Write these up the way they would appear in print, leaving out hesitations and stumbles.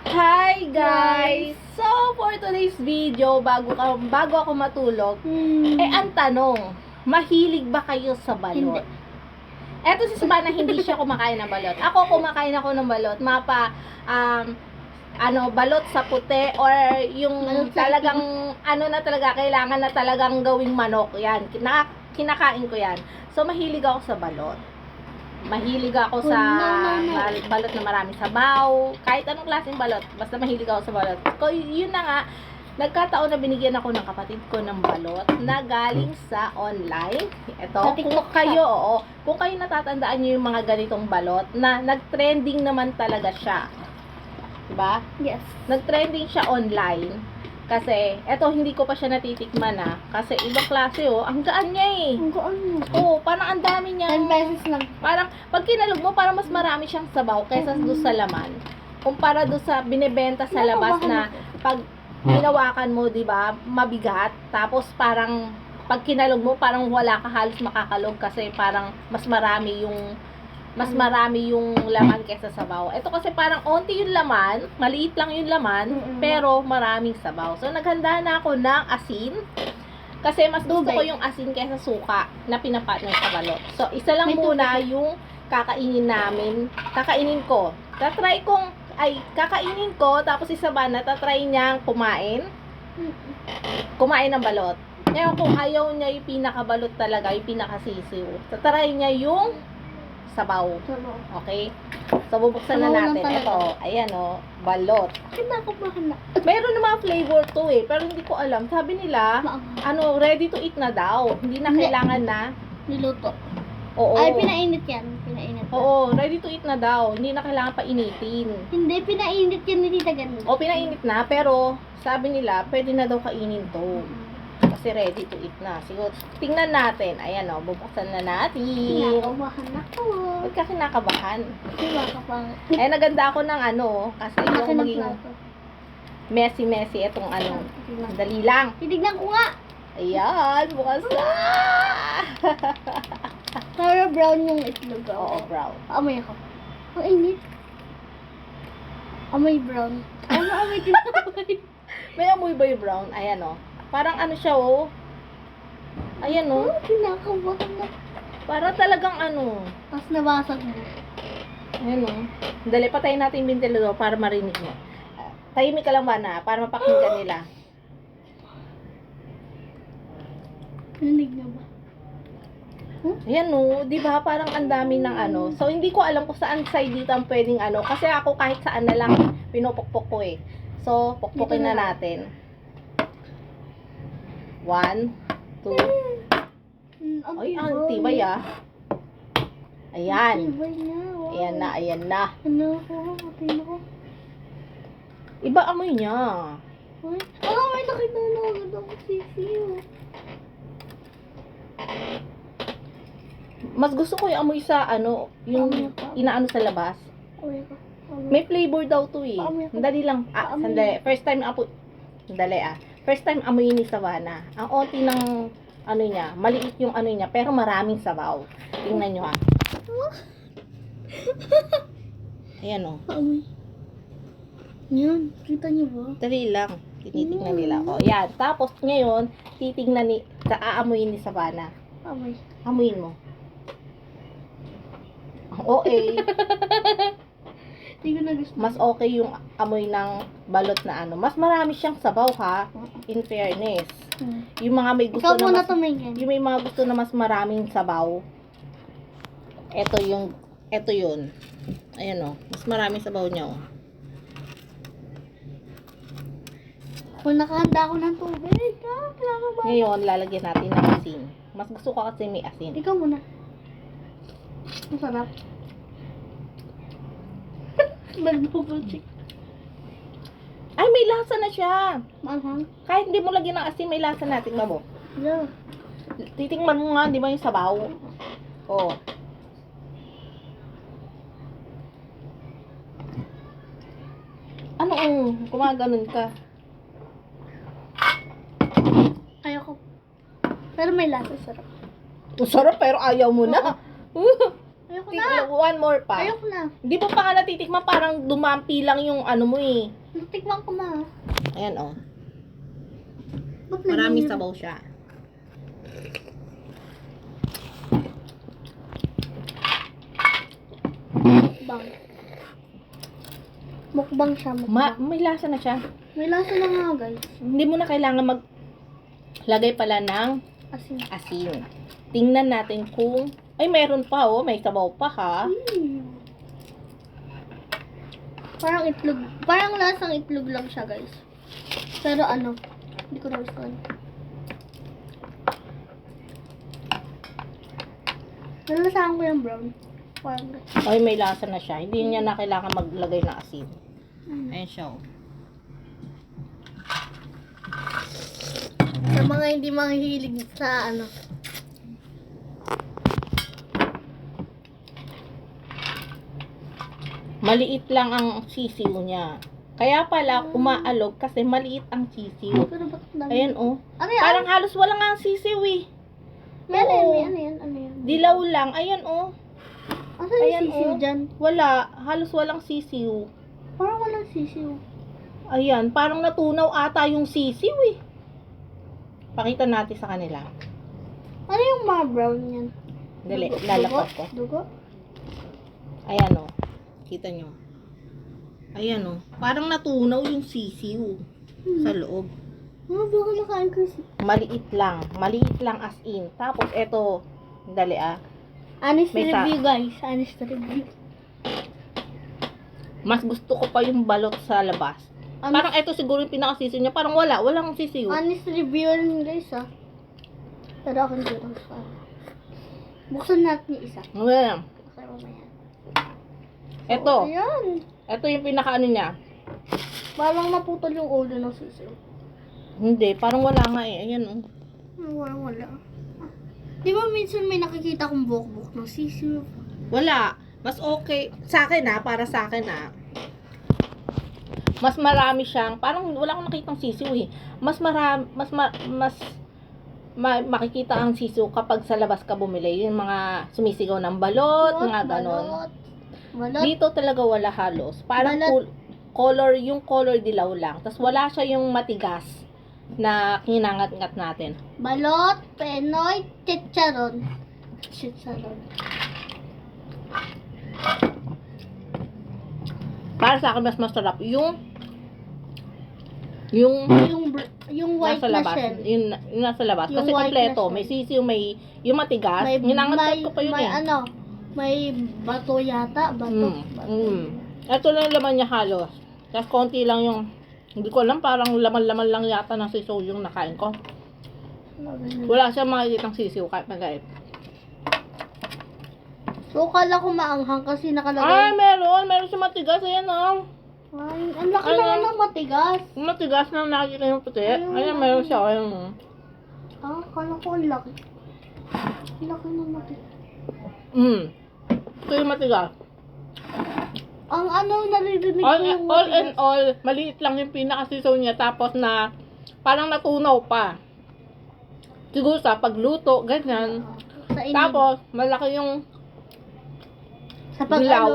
Hi guys! So, for today's video, bago ako matulog, ang tanong, mahilig ba kayo sa balot? Hindi. Eto si Savannah, hindi siya kumakain ng balot. Ako, kumakain ako ng balot. Balot sa puti or yung Balot sa talagang, kailangan na talagang gawing manok. Yan, kinakain ko yan. So, mahilig ako sa balot. Mahilig ako sa balot na maraming sabaw. Kahit anong klaseng balot. Basta mahilig ako sa balot. So, yun na nga. Nagkataon na binigyan ako ng kapatid ko ng balot na galing sa online. Ito, Sa TikTok kung kayo natatandaan nyo yung mga ganitong balot na nag-trending naman talaga siya. Diba? Yes. Nag-trending siya online. Kasi, eto, hindi ko pa siya natitikman kasi ibang klase ang gaan niya Ang gaan mo. Oo, parang ang dami niya. 10 pesos lang. Parang, pag kinalog mo, parang mas marami siyang sabaw kaysa doon sa laman. Kumpara doon sa binebenta sa labas na pag hinawakan mo, di ba, mabigat. Tapos parang, pag kinalog mo, parang wala ka halos makakalog kasi parang mas marami yung laman kaysa sabaw. Ito kasi parang onti yung laman, maliit lang yung laman, pero maraming sabaw. So, naghanda na ako ng asin. Kasi mas gusto ko yung asin kaysa suka na pinapartner sa balot. So, isa lang muna yung kakainin ko. Kakainin ko, tapos si Savannah, tatry niyang kumain ng balot. Ngayon, kung ayaw niya yung pinakabalot talaga, yung pinakasisiw, tatry niya yung sabaw. Okay? So, bubuksan na natin. Ito, ayan balot. Kinakabahan na. Meron na mga flavor to pero hindi ko alam. Sabi nila, ready to eat na daw. Hindi na kailangan na Niluto. Oo. Ay, pinainit yan. Pinainit yan. Oo, ready to eat na daw. Hindi na kailangan pa initin. Hindi, pinainit yan ni Tita Ganda. O, pinainit na, pero sabi nila, pwede na daw kainin to. Kasi ready to eat na. Siguro, tingnan natin. Ayan bubuksan na natin. Kinakabahan ako. Ba't ka kinakabahan? Diba ka pang... Naganda ako ng kasi yung maging plato. messy itong Dali lang. Titignan ko nga. Ayan, bukas na. Para brown yung itlog. Oo, brown. Amoy ako. Ang init. Amoy brown. Amoy tinapay. May amoy ba yung brown? Ayan Parang siya Ayan Kinakabahan na. Para talagang Tapos nabasag mo. Ayan Dali, patayin natin yung ventilador para marinig mo. Tahimik ka lang ba para mapakinggan nila. Nanig na ba? Ayan di ba? Parang ang dami ng So, hindi ko alam kung saan side dito ang pwedeng kasi ako kahit saan na lang pinupukpok ko So, pukpukin na natin. 1, 2. Ay, ang tibay Ayan. Tibay na. Wow. Ayan na. Ano ko? Patay na ko. Iba amoy niya. What? May nakita na agad ako sisiyo. Mas gusto ko yung amoy sa yung inaano sa labas. Amoy ko. May flavor daw to Dali lang. Amoy. Sandali. First time amoy ni Savannah. Ang onti ng niya, maliit yung niya, pero maraming sabaw. Tingnan nyo Ayan Amoy. Yan. Kita niyo ba? Dali lang. Tinitignan nila. Yan. Tapos ngayon, aamuyin ni Savannah. Amoy. Amuyin mo. Ang OA. Hindi ko na gusto. Mas okay yung amoy ng balot na Mas marami siyang sabaw in fairness. Yung mga may gusto Ikaw na muna mas, tumingin. yung may mga gusto na mas maraming sabaw. Ito yun. Ayan mas maraming sabaw niya Kung nakahanda ako ng tubig, kailangan ba? Ngayon, lalagyan natin ng asin. Mas gusto ko kasi may asin. Ikaw muna. Masarap. Nag-double check. Ay, may lasa na siya. Mahal. Kahit hindi mo lagyan ng asin, may lasa na. Tingnan mo. Yeah. Titingnan mo nga, di ba yung sabaw? Gumaganon ka. Ayoko. Pero may lasa, sarap. Ang sarap, pero ayaw mo na. Ayoko na. One more pa. Ayoko na. Hindi mo pa nga natitikman, parang dumampi lang yung ano mo eh. Natikman ko na. Ayan oh. Ba't Maraming naging- sabaw siya. Mukbang. Mukbang siya, mukbang. May lasa na siya. May lasa na nga, guys. Hindi mo na kailangan maglagay pala ng Asin. asin. Tingnan natin kung... Ay, meron pa oh. May sabaw pa ha. Parang itlog. Parang lasang itlog lang siya, guys. Pero ano, hindi ko na gusto. Nalasahan ko yung brown. Parang Ay, may lasa na siya. Hindi niya na kailangan maglagay ng asin. Ayan siya oh. sa mga hindi mahihilig sa ano. Maliit lang ang sisiw niya. Kaya pala umaalog kasi maliit ang sisiw. Pero ba't dami? Ayan oh. Ano yan? Parang halos wala nga ang sisiw eh. May ano Oo. yan? May ano yan? Ano yan? Dilaw lang. Ayan oh. Asan yung Ayan, sisiw oh. dyan? Wala. Halos walang sisiw. Parang walang sisiw. Ayan. Parang natunaw ata yung sisiw eh. Pakita natin sa kanila. Ano yung mga brown yan? Dali. Dugo? Lalapot ko. Dugo? Ayan oh. Kita nyo. Ayan oh. Parang natunaw yung sisiw sa loob. Ano ba ka nakain ko si? Maliit lang. Maliit lang as in. Tapos eto. Dali ah. Honest May review, guys. Honest review. Mas gusto ko pa yung balot sa labas. Parang eto siguro yung pinakasisiw niya. Parang wala. Walang sisiw. Honest review yun, guys, ah. Pero ako hindi ko gusto. Buksan natin yung isa. Ayan. Buksan mamaya. Eto. Ayan. Eto yung pinakaano niya. Parang naputol yung ulo ng sisiw. Hindi. Parang wala nga eh. Ayan oh. Wala. Di ba minsan may nakikita kong buhok-buhok ng sisiw? Wala. Mas okay. Sa akin para sa akin mas marami siyang, parang wala akong nakitang sisiw eh. Mas marami, makikita ang sisiw kapag sa labas ka bumili. Yung mga sumisigaw ng balot, mga ganon. Balot. Dito talaga wala halos. Parang Balot. color, yung color dilaw lang. Tapos wala siya yung matigas na kinangat-ngat natin. Balot, penoy, chicharon. Chicharon. Para sa akin mas masarap yung Yung white nasa na labas. shell. Yung nasa labas. Yung Kasi white kompleto. na May shell. sisiw, may yung matigas. Ginangat ko pa yun may eh. ano, may bato yata. Bato. Ito lang yung laman niya halos. Tapos konti lang yung, hindi ko alam, parang laman-laman lang yata ng sisiw yung nakain ko. Wala siya makikitang sisiw kahit maliit. So, kala ko maanghang kasi Ay, nakalagay. meron siya matigas. Ayan oh. Ay, ang laki Ano? naman ng matigas. Yung matigas na nakikita yung puti. Ayun. Ayan, meron siya. Ayan oh. Ah, kala ko ang laki. Ang laki ng matigas. Ito yung matigas. Ang ano, naririnig ko yung All matigas. in all, maliit lang yung pinakasisaw niya. Tapos na, parang natunaw pa. Siguro sa pagluto, ganyan. Sa inig. Tapos, malaki yung, sa pag-alog. dilaw.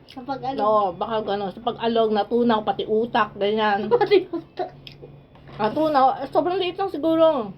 Sa pag-alog. no, baka gano'n, sa pag-alog, natunaw, pati utak, ganyan. Pati utak. Natunaw, sobrang liit lang siguro.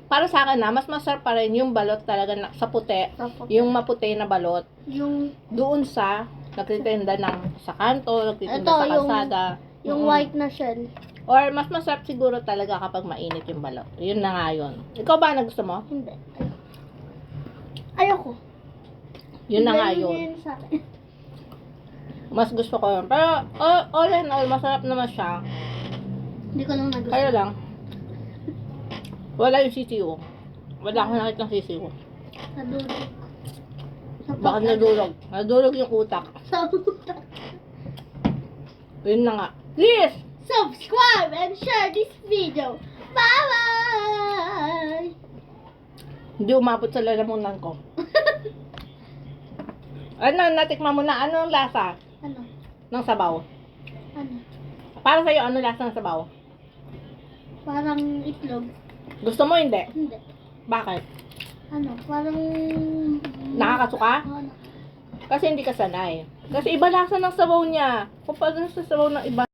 Para sa akin mas masarap pa rin yung balot talaga sa puti. Yung maputi na balot. Yung Doon sa, nagtitinda ng sa kanto, nagtitinda Ito, sa kalsada. yung white na shell. Or mas masarap siguro talaga kapag mainit yung balot. Yun na nga yun. Ikaw ba gusto mo? Hindi. Ayoko. Yun na nga Bigay yun. niyo yun sa akin. Mas gusto ko yun. Pero all in all, masarap naman siya. Hindi ko lang nagustuhan. Kaya lang, wala yung sisiw. Wala akong nakitang sisiw. Nadurog. Sa Bakit nadurog? Nadurog yung utak. Sa utak. Yun na nga. Please! Subscribe and share this video. Bye-bye! Hindi umabot sa lalamunan ko. Ano, natikman mo na. Ano ang lasa Ano? ng sabaw? Ano? Para sa'yo, ano lasa ng sabaw? Parang itlog. Gusto mo hindi? Hindi. Bakit? Ano, parang... Nakakasuka? Oo, Kasi hindi ka sanay. Kasi iba lasa ng sabaw niya. Kapag sa sabaw ng iba,